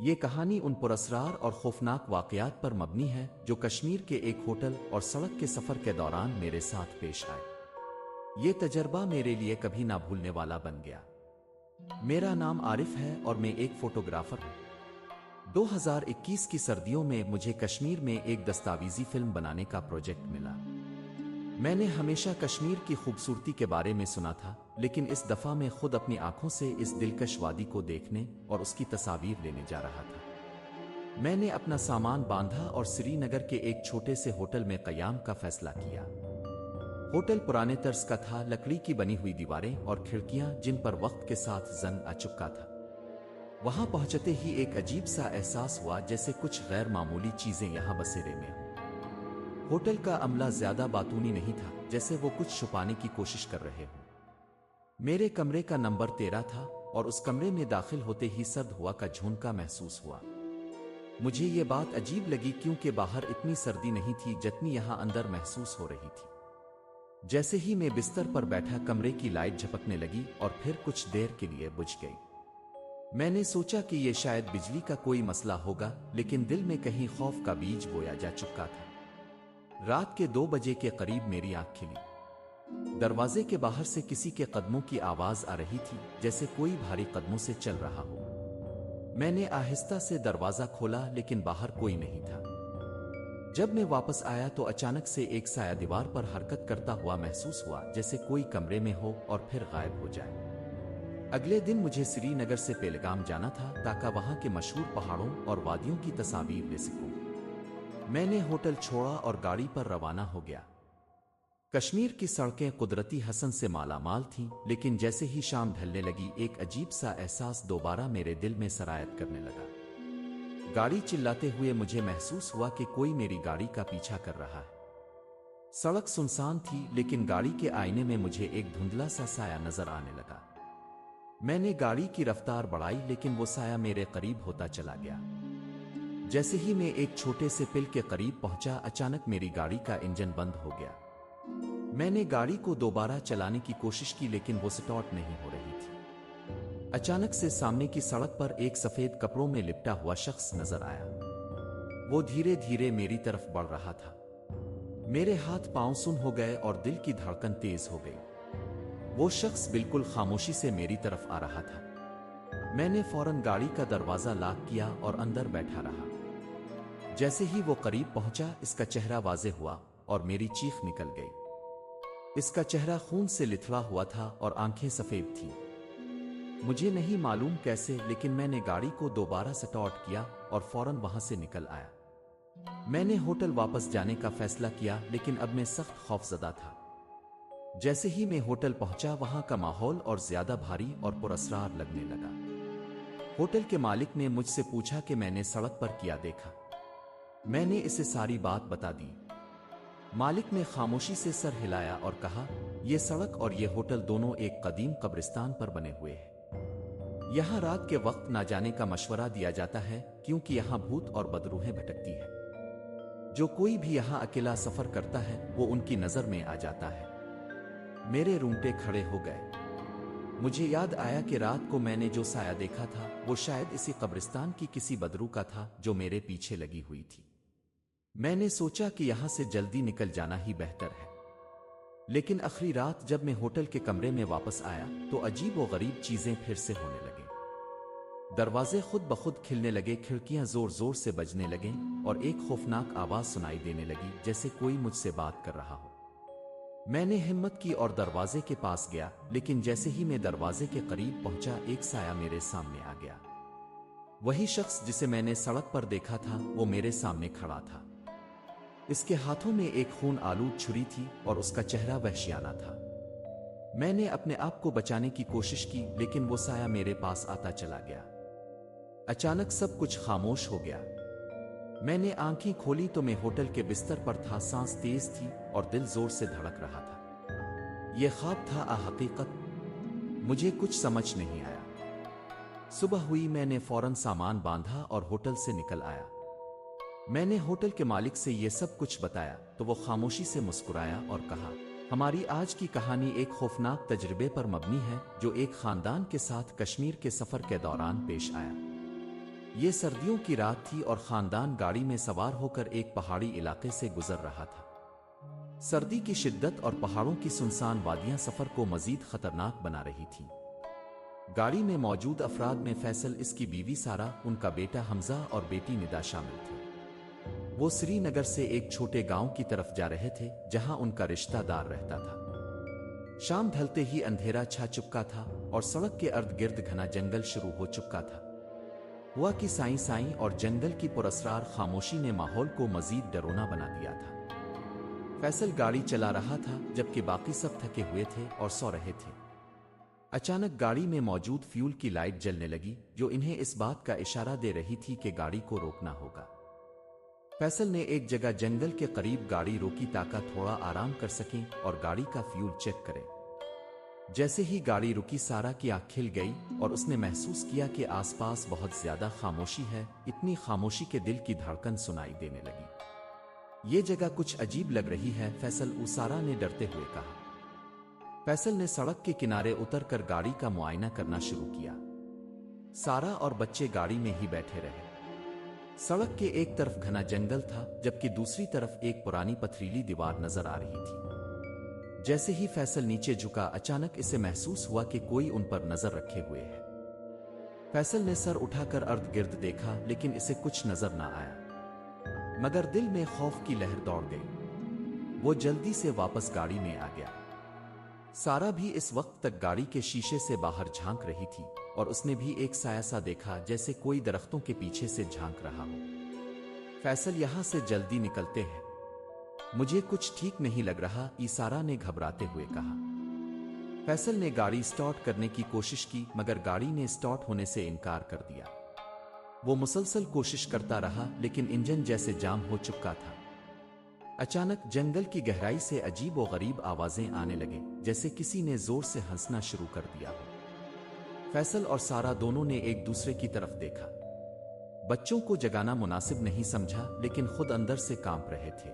یہ کہانی ان پراسرار اور خوفناک واقعات پر مبنی ہے جو کشمیر کے ایک ہوٹل اور سڑک کے سفر کے دوران میرے ساتھ پیش آئے۔ یہ تجربہ میرے لیے کبھی نہ بھولنے والا بن گیا۔ میرا نام عارف ہے اور میں ایک فوٹوگرافر ہوں۔ 2021 کی سردیوں میں مجھے کشمیر میں ایک دستاویزی فلم بنانے کا پروجیکٹ ملا۔ میں نے ہمیشہ کشمیر کی خوبصورتی کے بارے میں سنا تھا، لیکن اس دفعہ میں خود اپنی آنکھوں سے اس دلکش وادی کو دیکھنے اور اس کی تصاویر لینے جا رہا تھا۔ میں نے اپنا سامان باندھا اور سری نگر کے ایک چھوٹے سے ہوٹل میں قیام کا فیصلہ کیا۔ ہوٹل پرانے طرز کا تھا، لکڑی کی بنی ہوئی دیواریں اور کھڑکیاں جن پر وقت کے ساتھ زنگ آ چکا تھا۔ وہاں پہنچتے ہی ایک عجیب سا احساس ہوا، جیسے کچھ غیر معمولی چیزیں یہاں بسیرے میں ہوں۔ ہوٹل کا عملہ زیادہ باتونی نہیں تھا، جیسے وہ کچھ چھپانے کی کوشش کر رہے ہوں۔ میرے کمرے کا نمبر 13 تھا اور اس کمرے میں داخل ہوتے ہی سرد ہوا کا جھونکا محسوس ہوا۔ مجھے یہ بات عجیب لگی کیونکہ باہر اتنی سردی نہیں تھی جتنی یہاں اندر محسوس ہو رہی تھی۔ جیسے ہی میں بستر پر بیٹھا، کمرے کی لائٹ جھپکنے لگی اور پھر کچھ دیر کے لیے بجھ گئی۔ میں نے سوچا کہ یہ شاید بجلی کا کوئی مسئلہ ہوگا، لیکن دل میں کہیں خوف کا بیج بویا جا چکا تھا۔ رات کے 2 بجے کے قریب میری آنکھ کھلی۔ دروازے کے باہر سے کسی کے قدموں کی آواز آ رہی تھی، جیسے کوئی بھاری قدموں سے چل رہا ہو۔ میں نے آہستہ سے دروازہ کھولا، لیکن باہر کوئی نہیں تھا۔ جب میں واپس آیا تو اچانک سے ایک سایہ دیوار پر حرکت کرتا ہوا محسوس ہوا، جیسے کوئی کمرے میں ہو اور پھر غائب ہو جائے۔ اگلے دن مجھے سری نگر سے پہلگام جانا تھا تاکہ وہاں کے مشہور پہاڑوں اور وادیوں کی تصاویر لے سکوں۔ میں نے ہوٹل چھوڑا اور گاڑی پر روانہ ہو گیا۔ کشمیر کی سڑکیں قدرتی حسن سے مالا مال تھیں، لیکن جیسے ہی شام ڈھلنے لگی، ایک عجیب سا احساس دوبارہ میرے دل میں سرایت کرنے لگا۔ گاڑی چلاتے ہوئے مجھے محسوس ہوا کہ کوئی میری گاڑی کا پیچھا کر رہا ہے۔ سڑک سنسان تھی، لیکن گاڑی کے آئینے میں مجھے ایک دھندلا سا سایہ نظر آنے لگا۔ میں نے گاڑی کی رفتار بڑھائی، لیکن وہ سایہ میرے قریب ہوتا چلا گیا۔ جیسے ہی میں ایک چھوٹے سے پل کے قریب پہنچا، اچانک میری گاڑی کا انجن بند ہو گیا۔ میں نے گاڑی کو دوبارہ چلانے کی کوشش کی، لیکن وہ سٹارٹ نہیں ہو رہی تھی۔ اچانک سے سامنے کی سڑک پر ایک سفید کپڑوں میں لپٹا ہوا شخص نظر آیا۔ وہ دھیرے دھیرے میری طرف بڑھ رہا تھا۔ میرے ہاتھ پاؤں سن ہو گئے اور دل کی دھڑکن تیز ہو گئی۔ وہ شخص بالکل خاموشی سے میری طرف آ رہا تھا۔ میں نے فوراً گاڑی کا دروازہ لاک کیا اور اندر بیٹھا رہا۔ جیسے ہی وہ قریب پہنچا، اس کا چہرہ واضح ہوا اور میری چیخ نکل گئی۔ اس کا چہرہ خون سے لتھڑا ہوا تھا اور آنکھیں سفید تھیں۔ مجھے نہیں معلوم کیسے، لیکن میں نے گاڑی کو دوبارہ سٹارٹ کیا اور فوراً وہاں سے نکل آیا۔ میں نے ہوٹل واپس جانے کا فیصلہ کیا، لیکن اب میں سخت خوفزدہ تھا۔ جیسے ہی میں ہوٹل پہنچا، وہاں کا ماحول اور زیادہ بھاری اور پراسرار لگنے لگا۔ ہوٹل کے مالک نے مجھ سے پوچھا کہ میں نے سڑک پر کیا دیکھا۔ میں نے اسے ساری بات بتا دی۔ مالک نے خاموشی سے سر ہلایا اور کہا، یہ سڑک اور یہ ہوٹل دونوں ایک قدیم قبرستان پر بنے ہوئے ہیں۔ یہاں رات کے وقت نہ جانے کا مشورہ دیا جاتا ہے، کیونکہ یہاں بھوت اور بدروحیں بھٹکتی ہیں۔ جو کوئی بھی یہاں اکیلا سفر کرتا ہے، وہ ان کی نظر میں آ جاتا ہے۔ میرے رونگٹے کھڑے ہو گئے۔ مجھے یاد آیا کہ رات کو میں نے جو سایہ دیکھا تھا، وہ شاید اسی قبرستان کی کسی بدرو کا تھا جو میرے پیچھے لگی ہوئی تھی۔ میں نے سوچا کہ یہاں سے جلدی نکل جانا ہی بہتر ہے۔ لیکن آخری رات جب میں ہوٹل کے کمرے میں واپس آیا تو عجیب و غریب چیزیں پھر سے ہونے لگیں۔ دروازے خود بخود کھلنے لگے، کھڑکیاں زور زور سے بجنے لگیں اور ایک خوفناک آواز سنائی دینے لگی، جیسے کوئی مجھ سے بات کر رہا ہو۔ میں نے ہمت کی اور دروازے کے پاس گیا، لیکن جیسے ہی میں دروازے کے قریب پہنچا، ایک سایہ میرے سامنے آ گیا۔ وہی شخص جسے میں نے سڑک پر دیکھا تھا، وہ میرے سامنے کھڑا تھا۔ اس کے ہاتھوں میں ایک خون آلود چھری تھی اور اس کا چہرہ وحشیانہ تھا۔ میں نے اپنے آپ کو بچانے کی کوشش کی، لیکن وہ سایہ میرے پاس آتا چلا گیا۔ اچانک سب کچھ خاموش ہو گیا۔ میں نے آنکھیں کھولی تو میں ہوٹل کے بستر پر تھا، سانس تیز تھی اور دل زور سے دھڑک رہا تھا۔ یہ خواب تھا حقیقت؟ مجھے کچھ سمجھ نہیں آیا۔ صبح ہوئی، میں نے فوراً سامان باندھا اور ہوٹل سے نکل آیا۔ میں نے ہوٹل کے مالک سے یہ سب کچھ بتایا تو وہ خاموشی سے مسکرایا اور کہا، ہماری آج کی کہانی ایک خوفناک تجربے پر مبنی ہے جو ایک خاندان کے ساتھ کشمیر کے سفر کے دوران پیش آیا۔ یہ سردیوں کی رات تھی اور خاندان گاڑی میں سوار ہو کر ایک پہاڑی علاقے سے گزر رہا تھا۔ سردی کی شدت اور پہاڑوں کی سنسان وادیاں سفر کو مزید خطرناک بنا رہی تھیں۔ گاڑی میں موجود افراد میں فیصل، اس کی بیوی سارہ، ان کا بیٹا حمزہ اور بیٹی ندا شامل تھے۔ وہ سری نگر سے ایک چھوٹے گاؤں کی طرف جا رہے تھے جہاں ان کا رشتہ دار رہتا تھا۔ شام ڈھلتے ہی اندھیرا چھا چکا تھا اور سڑک کے ارد گرد گھنا جنگل شروع ہو چکا تھا۔ ہوا کی سائیں سائیں اور جنگل کی پراسرار خاموشی نے ماحول کو مزید ڈرونا بنا دیا تھا۔ فیصل گاڑی چلا رہا تھا جبکہ باقی سب تھکے ہوئے تھے اور سو رہے تھے۔ اچانک گاڑی میں موجود فیول کی لائٹ جلنے لگی جو انہیں اس بات کا اشارہ دے رہی تھی کہ گاڑی کو روکنا ہوگا۔ فیصل نے ایک جگہ جنگل کے قریب گاڑی روکی تاکہ تھوڑا آرام کر سکیں اور گاڑی کا فیول چیک کریں۔ جیسے ہی گاڑی رکی سارہ کی آنکھ کھل گئی اور اس نے محسوس کیا کہ آس پاس بہت زیادہ خاموشی ہے، اتنی خاموشی کے دل کی دھڑکن سنائی دینے لگی۔ یہ جگہ کچھ عجیب لگ رہی ہے فیصل، سارہ نے ڈرتے ہوئے کہا۔ فیصل نے سڑک کے کنارے اتر کر گاڑی کا معائنہ کرنا شروع کیا۔ سارہ اور بچے گاڑی میں ہی بیٹھے رہے۔ سڑک کے ایک طرف گھنا جنگل تھا جبکہ دوسری طرف ایک پرانی پتھریلی دیوار نظر آ رہی تھی۔ جیسے ہی فیصل نیچے جھکا اچانک اسے محسوس ہوا کہ کوئی ان پر نظر رکھے ہوئے ہے۔ فیصل نے سر اٹھا کر ارد گرد دیکھا لیکن اسے کچھ نظر نہ آیا، مگر دل میں خوف کی لہر دوڑ گئی۔ وہ جلدی سے واپس گاڑی میں آ گیا۔ سارہ بھی اس وقت تک گاڑی کے شیشے سے باہر جھانک رہی تھی اور اس نے بھی ایک سایہ سا دیکھا جیسے کوئی درختوں کے پیچھے سے جھانک رہا ہو۔ فیصل، یہاں سے جلدی نکلتے ہیں، مجھے کچھ ٹھیک نہیں لگ رہا، سارہ نے گھبراتے ہوئے کہا۔ فیصل نے گاڑی سٹارٹ کرنے کی کوشش کی مگر گاڑی نے سٹارٹ ہونے سے انکار کر دیا۔ وہ مسلسل کوشش کرتا رہا لیکن انجن جیسے جام ہو چکا تھا۔ اچانک جنگل کی گہرائی سے عجیب و غریب آوازیں آنے لگے جیسے کسی نے زور سے ہنسنا شروع کر دیا ہو۔ فیصل اور سارہ دونوں نے ایک دوسرے کی طرف دیکھا۔ بچوں کو جگانا مناسب نہیں سمجھا لیکن خود اندر سے کانپ رہے تھے۔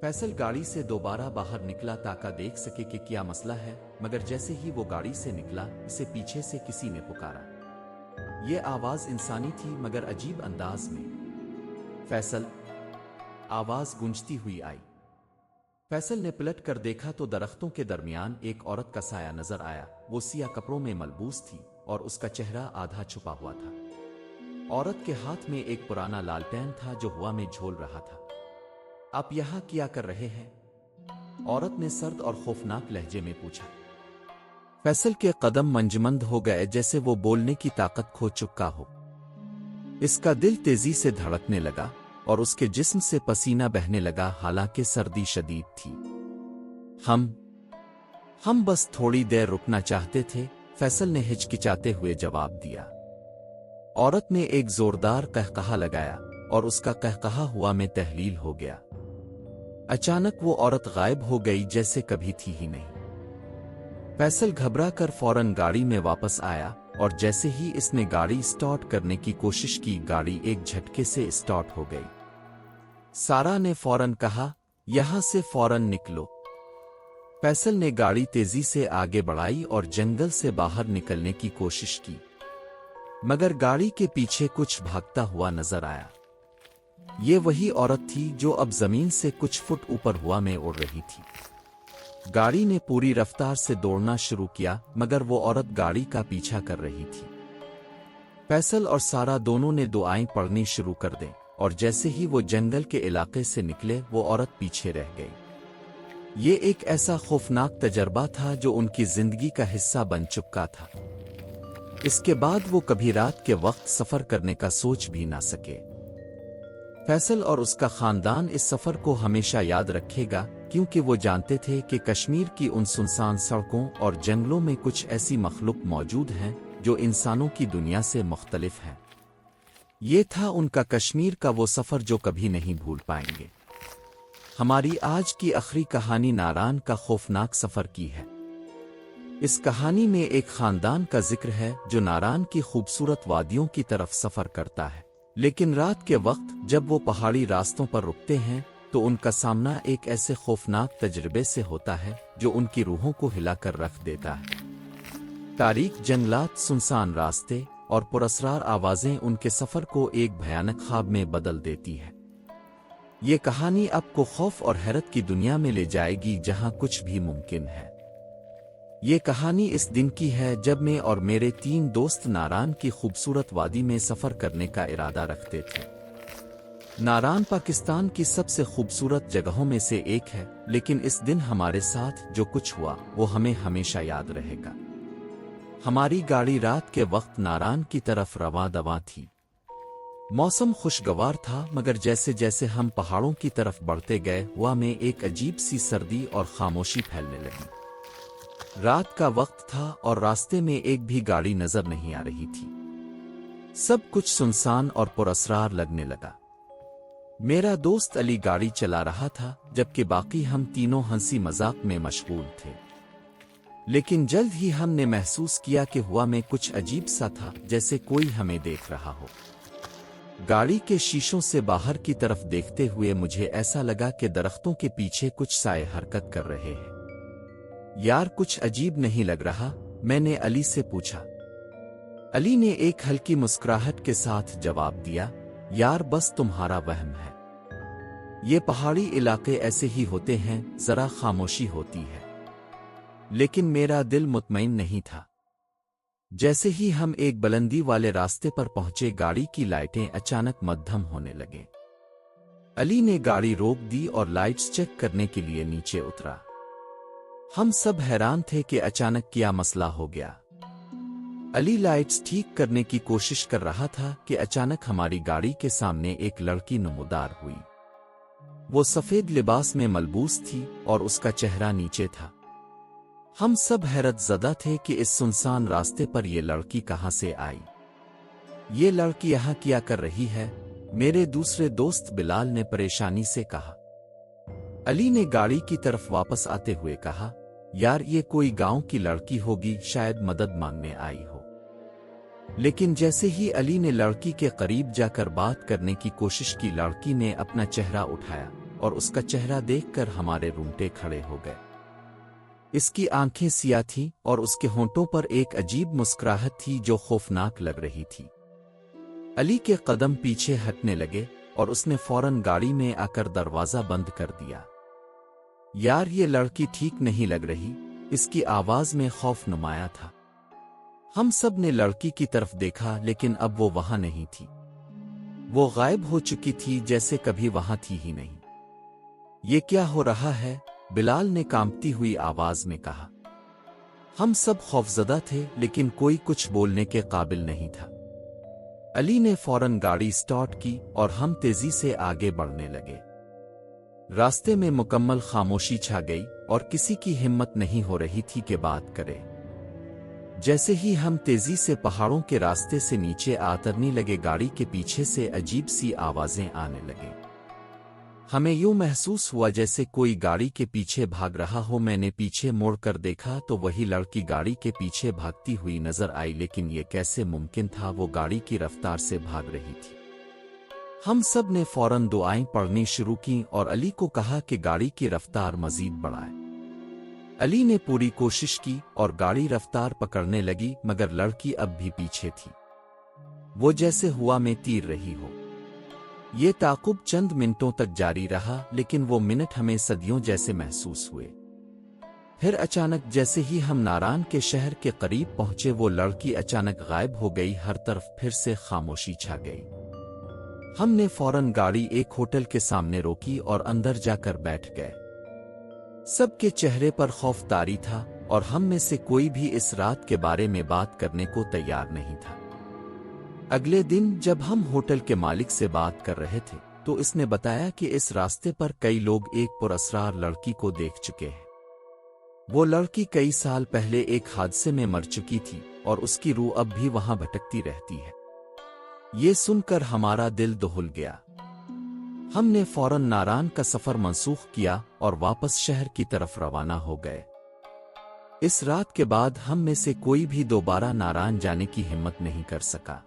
فیصل گاڑی سے دوبارہ باہر نکلا تاکہ دیکھ سکے کہ کیا مسئلہ ہے، مگر جیسے ہی وہ گاڑی سے نکلا اسے پیچھے سے کسی نے پکارا۔ یہ آواز انسانی تھی مگر عجیب انداز میں۔ فیصل، آواز گونجتی ہوئی آئی۔ فیصل نے پلٹ کر دیکھا تو درختوں کے درمیان ایک عورت کا سایہ نظر آیا۔ وہ سیاہ کپڑوں میں ملبوس تھی اور اس کا چہرہ آدھا چھپا ہوا تھا۔ عورت کے ہاتھ میں ایک پرانا لالٹین تھا جو ہوا میں جھول رہا تھا۔ آپ یہاں کیا کر رہے ہیں؟ عورت نے سرد اور خوفناک لہجے میں پوچھا۔ فیصل کے قدم منجمند ہو گئے جیسے وہ بولنے کی طاقت کھو چکا ہو۔ اس کا دل تیزی سے دھڑکنے لگا اور اس کے جسم سے پسینہ بہنے لگا، حالانکہ سردی شدید تھی۔ ہم بس تھوڑی دیر رکنا چاہتے تھے، فیصل نے ہچکچاتے ہوئے جواب دیا۔ عورت نے ایک زوردار قہقہا لگایا اور اس کا قہقہا ہوا میں تحلیل ہو گیا۔ اچانک وہ عورت غائب ہو گئی جیسے کبھی تھی ہی نہیں۔ فیصل گھبرا کر فوراً گاڑی میں واپس آیا اور جیسے ہی اس نے گاڑی سٹارٹ کرنے کی کوشش کی گاڑی ایک جھٹکے سے سٹارٹ ہو گئی۔ سارہ نے فوراً کہا، یہاں سے فوراً نکلو۔ فیصل نے گاڑی تیزی سے آگے بڑھائی اور جنگل سے باہر نکلنے کی کوشش کی، مگر گاڑی کے پیچھے کچھ بھاگتا ہوا نظر آیا۔ یہ وہی عورت تھی جو اب زمین سے کچھ فٹ اوپر ہوا میں اڑ رہی تھی۔ گاڑی نے پوری رفتار سے دوڑنا شروع کیا مگر وہ عورت گاڑی کا پیچھا کر رہی تھی۔ فیصل اور سارہ دونوں نے دعائیں پڑھنی شروع کر دیں اور جیسے ہی وہ جنگل کے علاقے سے نکلے وہ عورت پیچھے رہ گئی۔ یہ ایک ایسا خوفناک تجربہ تھا جو ان کی زندگی کا حصہ بن چکا تھا۔ اس کے بعد وہ کبھی رات کے وقت سفر کرنے کا سوچ بھی نہ سکے۔ فیصل اور اس کا خاندان اس سفر کو ہمیشہ یاد رکھے گا کیونکہ وہ جانتے تھے کہ کشمیر کی ان سنسان سڑکوں اور جنگلوں میں کچھ ایسی مخلوق موجود ہیں جو انسانوں کی دنیا سے مختلف ہیں۔ یہ تھا ان کا کشمیر کا وہ سفر جو کبھی نہیں بھول پائیں گے۔ ہماری آج کی آخری کہانی ناران کا خوفناک سفر کی ہے۔ اس کہانی میں ایک خاندان کا ذکر ہے جو ناران کی خوبصورت وادیوں کی طرف سفر کرتا ہے، لیکن رات کے وقت جب وہ پہاڑی راستوں پر رکتے ہیں تو ان کا سامنا ایک ایسے خوفناک تجربے سے ہوتا ہے جو ان کی روحوں کو ہلا کر رکھ دیتا ہے۔ تاریک جنگلات، سنسان راستے اور پراسرار آوازیں ان کے سفر کو ایک بھیانک خواب میں بدل دیتی ہے۔ یہ کہانی آپ کو خوف اور حیرت کی دنیا میں لے جائے گی جہاں کچھ بھی ممکن ہے۔ یہ کہانی اس دن کی ہے جب میں اور میرے 3 دوست ناران کی خوبصورت وادی میں سفر کرنے کا ارادہ رکھتے تھے۔ ناران پاکستان کی سب سے خوبصورت جگہوں میں سے ایک ہے، لیکن اس دن ہمارے ساتھ جو کچھ ہوا وہ ہمیں ہمیشہ یاد رہے گا۔ ہماری گاڑی رات کے وقت ناران کی طرف رواں دواں تھی۔ موسم خوشگوار تھا، مگر جیسے جیسے ہم پہاڑوں کی طرف بڑھتے گئے ہوا میں ایک عجیب سی سردی اور خاموشی پھیلنے لگی۔ رات کا وقت تھا اور راستے میں ایک بھی گاڑی نظر نہیں آ رہی تھی۔ سب کچھ سنسان اور پراسرار لگنے لگا۔ میرا دوست علی گاڑی چلا رہا تھا، جبکہ باقی ہم تینوں ہنسی مذاق میں مشغول تھے۔ لیکن جلد ہی ہم نے محسوس کیا کہ ہوا میں کچھ عجیب سا تھا، جیسے کوئی ہمیں دیکھ رہا ہو۔ گاڑی کے شیشوں سے باہر کی طرف دیکھتے ہوئے مجھے ایسا لگا کہ درختوں کے پیچھے کچھ سائے حرکت کر رہے ہیں۔ یار کچھ عجیب نہیں لگ رہا؟ میں نے علی سے پوچھا۔ علی نے ایک ہلکی مسکراہٹ کے ساتھ جواب دیا، یار بس تمہارا وہم ہے۔ یہ پہاڑی علاقے ایسے ہی ہوتے ہیں، ذرا خاموشی ہوتی ہے۔ لیکن میرا دل مطمئن نہیں تھا۔ جیسے ہی ہم ایک بلندی والے راستے پر پہنچے، گاڑی کی لائٹیں اچانک مدھم ہونے لگیں۔ علی نے گاڑی روک دی اور لائٹس چیک کرنے کے لیے نیچے اترا۔ ہم سب حیران تھے کہ اچانک کیا مسئلہ ہو گیا۔ علی لائٹس ٹھیک کرنے کی کوشش کر رہا تھا کہ اچانک ہماری گاڑی کے سامنے ایک لڑکی نمودار ہوئی۔ وہ سفید لباس میں ملبوس تھی اور اس کا چہرہ نیچے تھا۔ ہم سب حیرت زدہ تھے کہ اس سنسان راستے پر یہ لڑکی کہاں سے آئی۔ یہ لڑکی یہاں کیا کر رہی ہے؟ میرے دوسرے دوست بلال نے پریشانی سے کہا۔ علی نے گاڑی کی طرف واپس آتے ہوئے کہا، یار یہ کوئی گاؤں کی لڑکی ہوگی، شاید مدد مانگنے آئی ہو۔ لیکن جیسے ہی علی نے لڑکی کے قریب جا کر بات کرنے کی کوشش کی، لڑکی نے اپنا چہرہ اٹھایا اور اس کا چہرہ دیکھ کر ہمارے رونگٹے کھڑے ہو گئے۔ اس کی آنکھیں سیاہ تھیں اور اس کے ہونٹوں پر ایک عجیب مسکراہٹ تھی جو خوفناک لگ رہی تھی۔ علی کے قدم پیچھے ہٹنے لگے اور اس نے فوراً گاڑی میں آ کر دروازہ بند کر دیا۔ یار یہ لڑکی ٹھیک نہیں لگ رہی، اس کی آواز میں خوف نمایاں تھا۔ ہم سب نے لڑکی کی طرف دیکھا، لیکن اب وہ وہاں نہیں تھی۔ وہ غائب ہو چکی تھی، جیسے کبھی وہاں تھی ہی نہیں۔ یہ کیا ہو رہا ہے؟ بلال نے کانپتی ہوئی آواز میں کہا۔ ہم سب خوفزدہ تھے، لیکن کوئی کچھ بولنے کے قابل نہیں تھا۔ علی نے فوراً گاڑی سٹارٹ کی اور ہم تیزی سے آگے بڑھنے لگے۔ راستے میں مکمل خاموشی چھا گئی اور کسی کی ہمت نہیں ہو رہی تھی کہ بات کرے۔ جیسے ہی ہم تیزی سے پہاڑوں کے راستے سے نیچے اترنے لگے، گاڑی کے پیچھے سے عجیب سی آوازیں آنے لگیں۔ ہمیں یوں محسوس ہوا جیسے کوئی گاڑی کے پیچھے بھاگ رہا ہو۔ میں نے پیچھے مڑ کر دیکھا تو وہی لڑکی گاڑی کے پیچھے بھاگتی ہوئی نظر آئی، لیکن یہ کیسے ممکن تھا؟ وہ گاڑی کی رفتار سے بھاگ رہی تھی۔ ہم سب نے فوراً دعائیں پڑھنی شروع کیں اور علی کو کہا کہ گاڑی کی رفتار مزید بڑھائے۔ علی نے پوری کوشش کی اور گاڑی رفتار پکڑنے لگی، مگر لڑکی اب بھی پیچھے تھی۔ وہ جیسے ہوا میں تیر رہی ہو۔ یہ تعاقب چند منٹوں تک جاری رہا، لیکن وہ منٹ ہمیں صدیوں جیسے محسوس ہوئے۔ پھر اچانک جیسے ہی ہم ناران کے شہر کے قریب پہنچے، وہ لڑکی اچانک غائب ہو گئی۔ ہر طرف پھر سے خاموشی چھا گئی۔ ہم نے فوراً گاڑی ایک ہوٹل کے سامنے روکی اور اندر جا کر بیٹھ گئے۔ سب کے چہرے پر خوف طاری تھا اور ہم میں سے کوئی بھی اس رات کے بارے میں بات کرنے کو تیار نہیں تھا۔ اگلے دن جب ہم ہوٹل کے مالک سے بات کر رہے تھے تو اس نے بتایا کہ اس راستے پر کئی لوگ ایک پراسرار لڑکی کو دیکھ چکے ہیں۔ وہ لڑکی کئی سال پہلے ایک حادثے میں مر چکی تھی اور اس کی روح اب بھی وہاں بھٹکتی رہتی ہے۔ یہ سن کر ہمارا دل دہل گیا۔ ہم نے فوراً ناران کا سفر منسوخ کیا اور واپس شہر کی طرف روانہ ہو گئے۔ اس رات کے بعد ہم میں سے کوئی بھی دوبارہ ناران جانے کی ہمت نہیں کر سکا۔